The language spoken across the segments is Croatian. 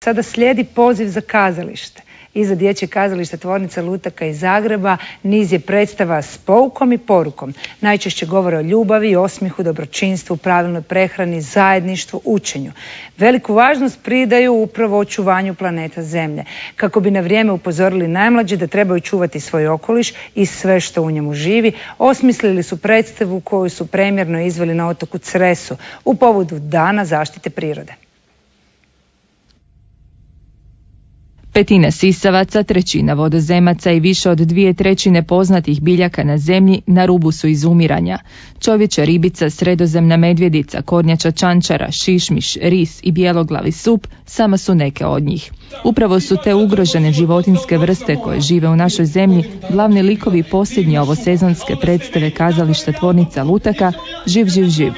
Sada slijedi poziv za kazalište. Iza dječje kazalište Tvornica lutaka iz Zagreba niz je predstava s poukom i porukom. Najčešće govore o ljubavi, osmijehu, dobročinstvu, pravilnoj prehrani, zajedništvu, učenju. Veliku važnost pridaju upravo očuvanju planeta Zemlje, kako bi na vrijeme upozorili najmlađe da trebaju čuvati svoj okoliš i sve što u njemu živi. Osmislili su predstavu koju su premjerno izveli na otoku Cresu u povodu Dana zaštite prirode. Petina sisavaca, trećina vodozemaca i više od 2/3 poznatih biljaka na zemlji na rubu su izumiranja. Čovječa ribica, sredozemna medvjedica, kornjača čančara, šišmiš, ris i bijeloglavi sup samo su neke od njih. Upravo su te ugrožene životinjske vrste koje žive u našoj zemlji glavni likovi posljednje ovosezonske predstave kazališta Tvornica lutaka Živ, živ, živ.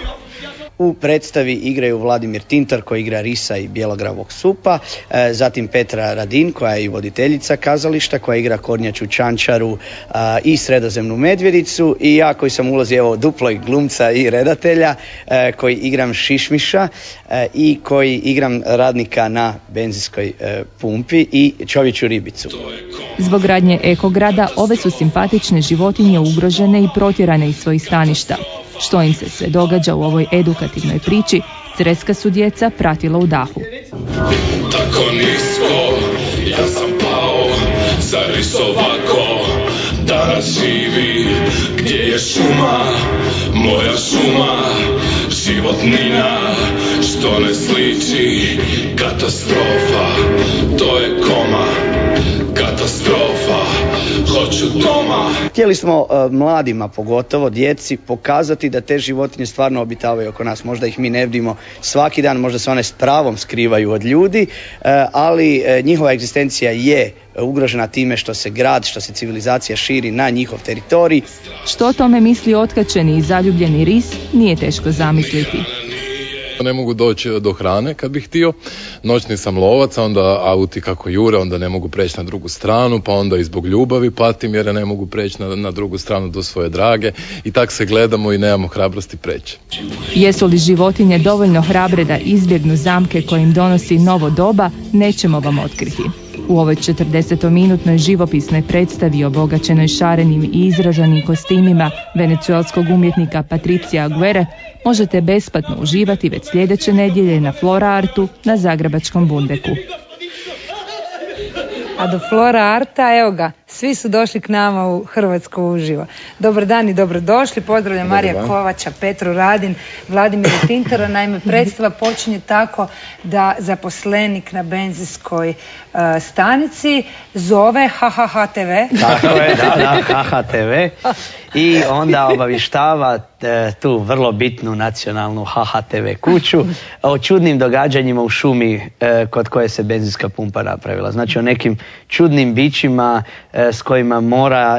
U predstavi igraju Vladimir Tintar koji igra risa i bijeloglavog supa, zatim Petra Radin koja je i voditeljica kazališta koja igra kornjaču čančaru i sredozemnu medvjedicu i ja koji sam ulazio duploj glumca i redatelja koji igram šišmiša i koji igram radnika na benzinskoj pumpi i čovječu ribicu. Zbog radnje ekograda ove su simpatične životinje ugrožene i protjerane iz svojih staništa. Što im se sve događa u ovoj edukativnoj priči, creska su djeca pratila u dahu. Tako nisko, ja sam pao, zar ovako, danas živi, gdje je šuma, moja šuma, životnina, što ne sliči, katastrofa, to je koma, katastrofa, hoću doma. Htjeli smo mladima, pogotovo djeci, pokazati da te životinje stvarno obitavaju oko nas. Možda ih mi ne vidimo svaki dan, možda se one s pravom skrivaju od ljudi, ali njihova egzistencija je ugrožena time što se grad, što se civilizacija širi na njihov teritorij. Što o tome misli otkačeni i zaljubljeni ris, nije teško zamisliti. Ne mogu doći do hrane kad bih htio, noćni sam lovac, onda auti kako jure, onda ne mogu preći na drugu stranu, pa onda i zbog ljubavi patim jer ne mogu preći na drugu stranu do svoje drage i tak se gledamo i nemamo hrabrosti preći. Jesu li životinje dovoljno hrabre da izbjegnu zamke koje im donosi novo doba, nećemo vam otkriti. U ovoj 40-minutnoj živopisnoj predstavi obogaćenoj šarenim i izraženim kostimima venecuelskog umjetnika Patricia Aguere možete besplatno uživati već sljedeće nedjelje na Flora Artu na zagrebačkom Bundeku. A do Flora Arta, evo ga, svi su došli k nama u Hrvatsku uživo. Dobar dan i dobrodošli, pozdravljam Marija Kovača, Petru Radin, Vladimira Tintara. Naime, predstava počinje tako da zaposlenik na benzinskoj stanici zove HHTV. Tako je, da, HHTV. I onda obavještava tu vrlo bitnu nacionalnu HHTV kuću o čudnim događanjima u šumi kod koje se benzinska pumpa napravila. Znači o nekim čudnim bićima s kojima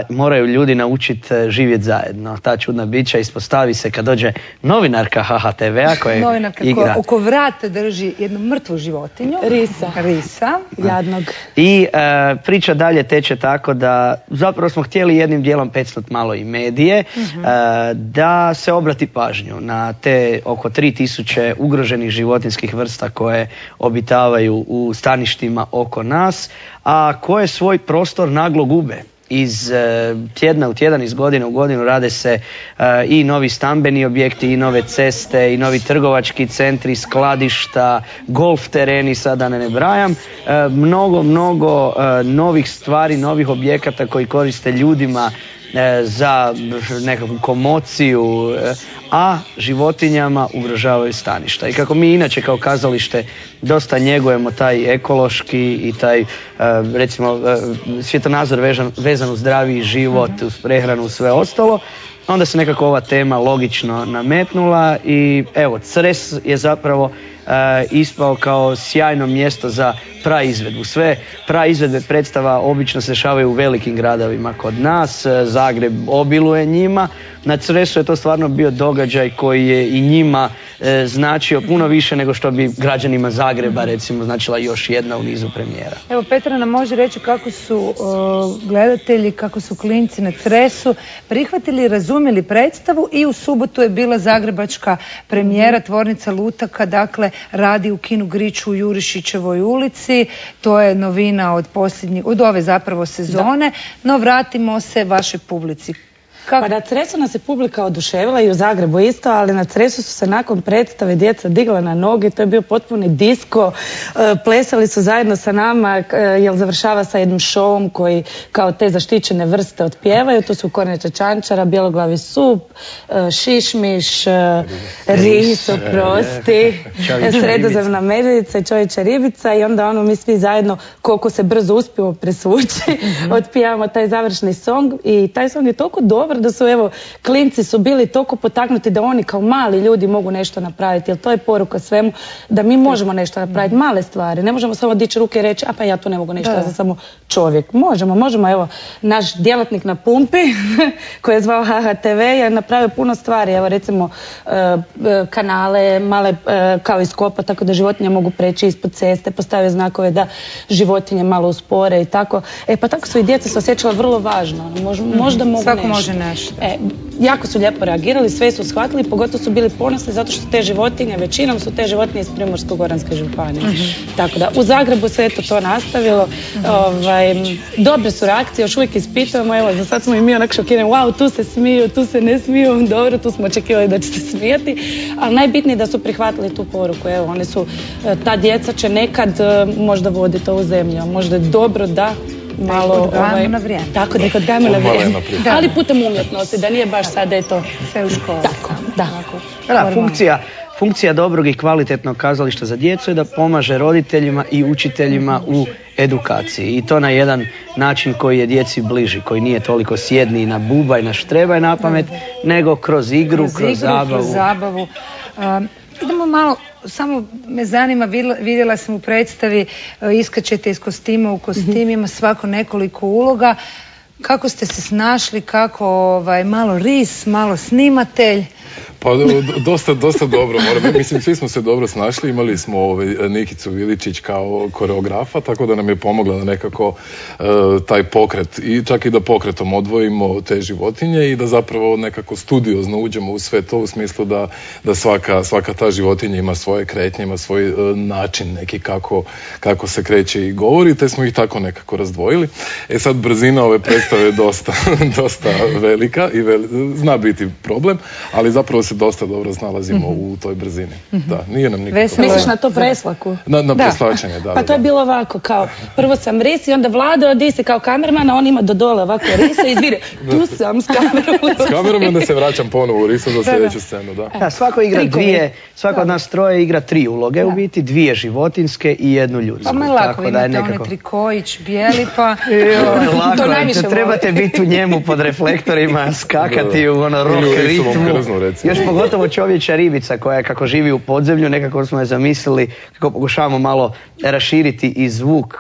moraju ljudi naučiti živjeti zajedno. Ta čudna bića ispostavi se kad dođe novinarka HHTV-a koja novinarka koja oko vrata drži jednu mrtvu životinju. Risa. Jadnog. I priča dalje teče tako da zapravo smo htjeli jednim dijelom pecnuti malo i medije, da se obrati pažnju na te oko 3000 ugroženih životinjskih vrsta koje obitavaju u staništima oko nas, a koje svoj prostor naglo gube. Iz tjedna u tjedan, iz godine u godinu rade se i novi stambeni objekti, i nove ceste, i novi trgovački centri, skladišta, golf tereni, sada ne brajam. Mnogo novih stvari, novih objekata koji koriste ljudima za nekakvu komociju, a životinjama ugrožavaju staništa. I kako mi inače kao kazalište dosta njegujemo taj ekološki i taj recimo svjetonazor vezan uz zdraviji život, uz prehranu, sve ostalo, onda se nekako ova tema logično nametnula i evo, Cres je zapravo ispao kao sjajno mjesto za praizvedbu. Sve praizvedbe predstava obično se dešavaju u velikim gradovima kod nas, Zagreb obiluje njima. Na Cresu je to stvarno bio događaj koji je i njima značio puno više nego što bi građanima Zagreba recimo značila još jedna u nizu premijera. Evo, Petra nam može reći kako su gledatelji, kako su klinci na Cresu prihvatili i razumjeli predstavu i u subotu je bila zagrebačka premijera Tvornica lutaka, dakle radi u kinu Griču u Jurišićevoj ulici. To je novina od ove zapravo sezone. No vratimo se vašoj publici. Pa na Cresu nas je publika oduševila i u Zagrebu isto, ali na Cresu su se nakon predstave djeca digla na noge, to je bio potpuni disko, plesali su zajedno sa nama, jer završava sa jednim šovom koji kao te zaštićene vrste otpjevaju, tu su kornjača čančara, bjeloglavi sup, šišmiš, ris, oprosti, sredozemna medvjedica i čovječja ribica i onda mi svi zajedno, koliko se brzo uspijemo presvući, otpijamo taj završni song i taj song je toliko dobar da su, evo, klinci su bili toliko potaknuti da oni kao mali ljudi mogu nešto napraviti, jer to je poruka svemu, da mi možemo nešto napraviti, male stvari, ne možemo samo dići ruke i reći, a pa ja tu ne mogu ništa, ja sam samo čovjek. Možemo, evo, naš djelatnik na pumpi, koji je zvao HHTV, je napravio puno stvari, evo, recimo, kanale, male, kao iskopa, tako da životinje mogu preći ispod ceste, postavio znakove da životinje malo uspore i tako. Pa tako su i djeca se osjećala vrlo važno, možda mogu svako nešto. Može nešto. Jako su lijepo reagirali, sve su shvatili, pogotovo su bili ponosni zato što te životinje, većinom su te životinje iz Primorsko-goranske županije. Tako da, u Zagrebu se to nastavilo. Dobre su reakcije, još uvijek ispitujemo, evo, za sad smo i mi onak šokirani, wow, tu se smiju, tu se ne smiju, dobro, tu smo očekivali da će se smijati, ali najbitnije da su prihvatili tu poruku, evo, oni su, ta djeca će nekad možda voditi ovu zemlju, možda je dobro da malo odgajamo na vrijeme. Tako da odgajamo na vrijeme. Ali putem umjetnosti, da nije baš sad eto sve u školi. Tako, da. Funkcija dobrog i kvalitetnog kazališta za djecu je da pomaže roditeljima i učiteljima u edukaciji. I to na jedan način koji je djeci bliži, koji nije toliko sjedni na buba i na štrebaj na pamet, nego kroz igru, kroz zabavu. Idemo malo, samo me zanima, vidjela sam u predstavi, iskačete iz kostima u kostimima, svako nekoliko uloga. Kako ste se snašli, kako malo ris, malo snimatelj? Pa dosta dobro, mislim, svi smo se dobro snašli, imali smo Nikicu Viličić kao koreografa, tako da nam je pomogla da nekako taj pokret, i čak i da pokretom odvojimo te životinje i da zapravo nekako studiozno uđemo u sve to, u smislu da svaka ta životinja ima svoje kretnje, ima svoj način neki kako se kreće i govori, te smo ih tako nekako razdvojili. Sad brzina ove predstave je dosta velika i zna biti problem, ali zapravo se dosta dobro snalazimo u toj brzini. Da, nije nam nikako. Misliš na to preslaku? Na preslačenje, da. Pa to je bilo ovako, kao prvo sam ris i onda Vlado odi se kao kamerman, a on ima do dole ovako risa i zvire, tu sam s kamerom. S kamerom onda se vraćam ponovo u risu za sljedeću scenu, da. Da, svako od nas troje igra 3 uloge, u biti 2 životinske i 1 ljudsku. Pa me lako, imate onaj trikojić, bijeli, pa... Lako, trebate biti u njemu pod reflektorima, skakati u rock ritmu. Još pogotovo čovječja ribica koja je, kako živi u podzemlju, nekako smo je zamislili kako pokušavamo malo raširiti i zvuk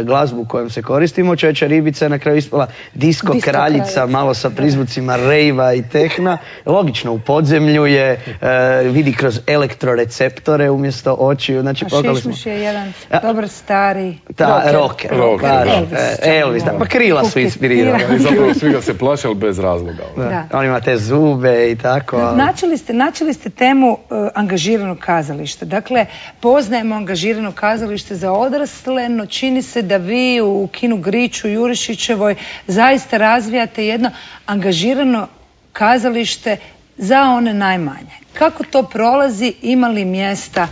glazbu kojom se koristimo. Čovječja ribica je na kraju ispala disco kraljica, malo sa prizvucima rejva i tehna. Logično, u podzemlju je, vidi kroz elektroreceptore umjesto očiju. Znači, Šišmiš je jedan dobar stari rocker. Elvis, pa krila su inspirirali. I zapravo svi ga se plaše, ali bez razloga. On ima te zube i tako. Načeli ste temu angažiranog kazališta. Dakle, poznajemo angažirano kazalište za odrasle, no čini se da vi u kinu Griču Jurišićevoj zaista razvijate jedno angažirano kazalište za one najmanje. Kako to prolazi, ima li mjesta?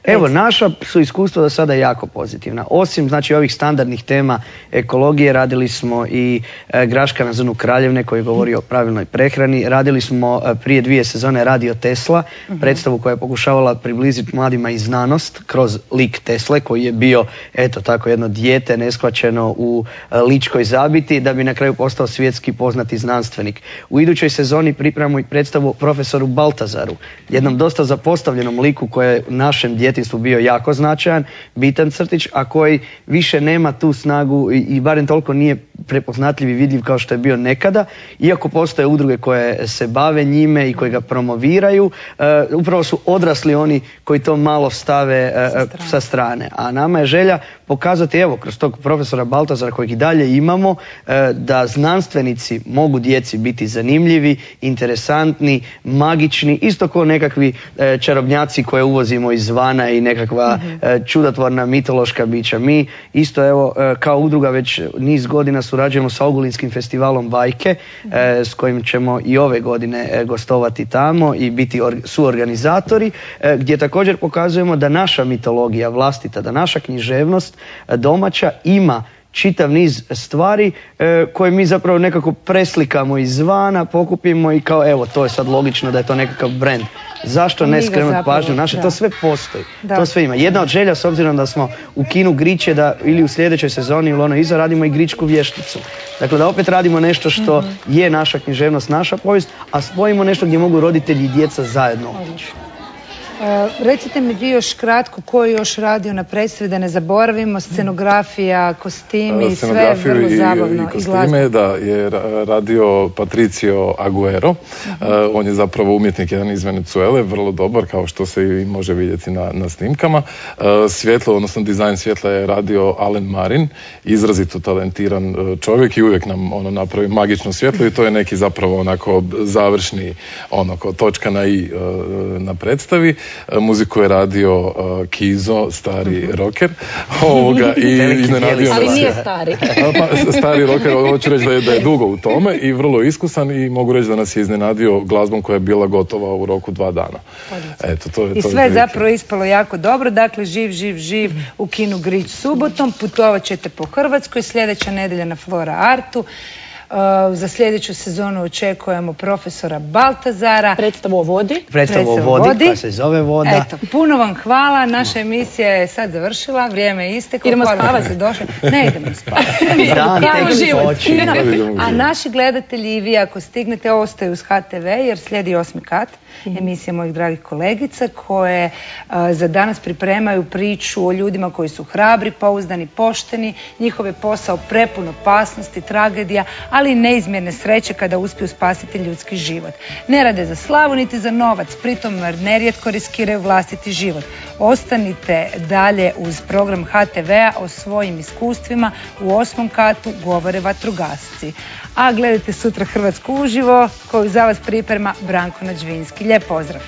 Evo, naša su iskustva do sada jako pozitivna. Osim, znači, ovih standardnih tema ekologije, radili smo i Graška na zrnu Kraljevne koji govori o pravilnoj prehrani. Radili smo prije 2 sezone Radio Tesla, predstavu koja je pokušavala približiti mladima i znanost kroz lik Tesle koji je bio, eto tako, jedno dijete neshvaćeno u ličkoj zabiti da bi na kraju postao svjetski poznati znanstvenik. U idućoj sezoni pripremamo i predstavu o profesoru Baltazaru, jednom dosta zapostavljenom liku koji je u našem djetinjstvu bio jako značajan, bitan crtić, a koji više nema tu snagu i barem toliko nije prepoznatljiv i vidljiv kao što je bio nekada, iako postoje udruge koje se bave njime i koje ga promoviraju, upravo su odrasli oni koji to malo stave sa strane. A nama je želja pokazati, evo, kroz tog profesora Baltazara kojeg i dalje imamo, da znanstvenici mogu djeci biti zanimljivi, interesantni, magični, isto kao nekakvi čarobnjaci koje uvozimo izvana i nekakva čudotvorna mitološka bića. Mi isto, evo, kao udruga već niz godina surađujemo sa Ogulinskim festivalom bajke, s kojim ćemo i ove godine gostovati tamo i biti suorganizatori, gdje također pokazujemo da naša mitologija vlastita, da naša književnost domaća ima čitav niz stvari koje mi zapravo nekako preslikamo izvana, pokupimo i kao evo, to je sad logično da je to nekakav brand. Zašto ne skrenuti pažnju naše? To sve postoji, to sve ima. Jedna od želja, s obzirom da smo u kinu Grič, je da ili u sljedećoj sezoni ili ono iza radimo i Gričku vješticu. Dakle, da opet radimo nešto što je naša književnost, naša povijest, a spojimo nešto gdje mogu roditelji i djeca zajedno otići. Recite mi vi još kratko ko je još radio na predstavi, da ne zaboravimo, scenografija, kostimi, sve vrlo zabavno. I kostime, da, je radio Patricio Aguero. On je zapravo umjetnik jedan iz Venezuele, vrlo dobar, kao što se i može vidjeti na snimkama. Svjetlo, odnosno dizajn svjetla je radio Alen Marin, izrazito talentiran čovjek i uvijek nam napravi magično svjetlo i to je neki zapravo onako završni točka na i na predstavi. Muziku je radio Kizo, stari rocker. Ali nije stari. Stari rocker, hoću reći da je dugo u tome i vrlo iskusan i mogu reći da nas je iznenadio glazbom koja je bila gotova u roku 2 dana. I sve je zapravo ispalo jako dobro. Dakle, živ u kinu Grič subotom. Putovat ćete po Hrvatskoj, sljedeća nedjelja na Flora Artu. Za sljedeću sezonu očekujemo profesora Baltazara. Predstavu o vodi. Predstavu o vodi, koja se zove Voda. Eto, puno vam hvala. Naša emisija je sad završila. Vrijeme je isteklo. Idemo spavati. Ne idemo spavati. A naši gledatelji i vi, ako stignete, ostaju uz HTV jer slijedi 8. kat. Emisija mojih dragih kolegica koje za danas pripremaju priču o ljudima koji su hrabri, pouzdani, pošteni. Njihov je posao prepun opasnosti, tragedija, ali i neizmjerne sreće kada uspiju spasiti ljudski život. Ne rade za slavu niti za novac, pritom nerijetko riskiraju vlastiti život. Ostanite dalje uz program HTV-a o svojim iskustvima. U 8. katu govore vatrogasci. A gledajte sutra Hrvatsku uživo koju za vas priprema Branko Nađvinski. Lijep pozdrav!